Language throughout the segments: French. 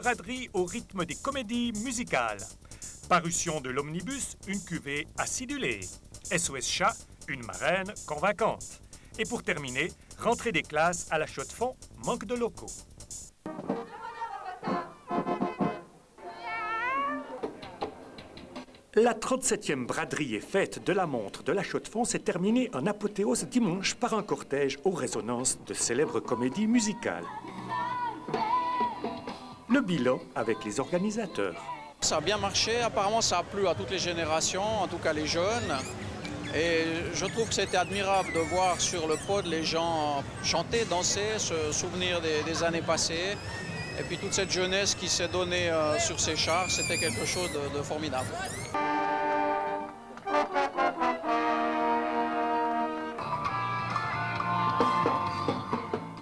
Braderie au rythme des comédies musicales. Parution de l'Omnibus, une cuvée acidulée. SOS Chat, une marraine convaincante. Et pour terminer, rentrée des classes à la Chaux-de-Fonds, manque de locaux. La 37e braderie et fête de la montre de la Chaux-de-Fonds s'est terminée en apothéose dimanche par un cortège aux résonances de célèbres comédies musicales. Le bilan avec les organisateurs. Ça a bien marché, apparemment ça a plu à toutes les générations, en tout cas les jeunes. Et je trouve que c'était admirable de voir sur le pod les gens chanter, danser, se souvenir des années passées. Et puis toute cette jeunesse qui s'est donnée sur ces chars, c'était quelque chose de formidable.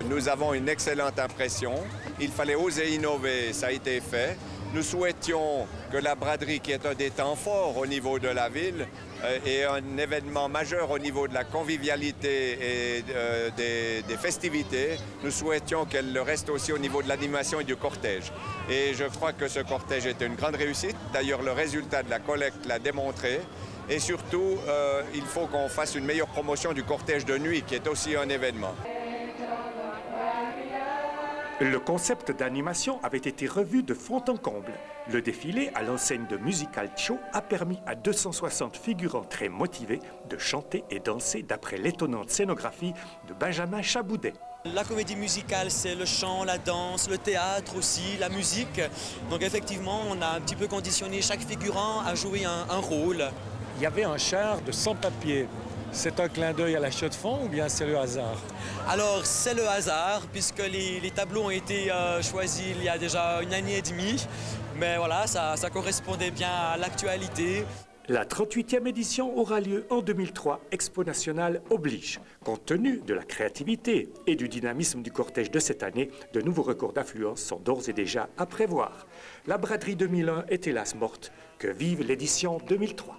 Nous avons une excellente impression. Il fallait oser innover, ça a été fait. Nous souhaitions que la braderie, qui est un des temps forts au niveau de la ville, est un événement majeur au niveau de la convivialité et des festivités. Nous souhaitions qu'elle le reste aussi au niveau de l'animation et du cortège. Et je crois que ce cortège était une grande réussite. D'ailleurs, le résultat de la collecte l'a démontré. Et surtout, il faut qu'on fasse une meilleure promotion du cortège de nuit, qui est aussi un événement. Le concept d'animation avait été revu de fond en comble. Le défilé à l'enseigne de Musical Show a permis à 260 figurants très motivés de chanter et danser d'après l'étonnante scénographie de Benjamin Chaboudet. La comédie musicale, c'est le chant, la danse, le théâtre aussi, la musique. Donc effectivement, on a un petit peu conditionné chaque figurant à jouer un rôle. Il y avait un char de sans-papiers. C'est un clin d'œil à la Chaux-de-Fonds ou bien c'est le hasard? Alors, c'est le hasard, puisque les tableaux ont été choisis il y a déjà une année et demie. Mais voilà, ça correspondait bien à l'actualité. La 38e édition aura lieu en 2003, Expo Nationale oblige. Compte tenu de la créativité et du dynamisme du cortège de cette année, de nouveaux records d'affluence sont d'ores et déjà à prévoir. La braderie 2001 est hélas morte. Que vive l'édition 2003.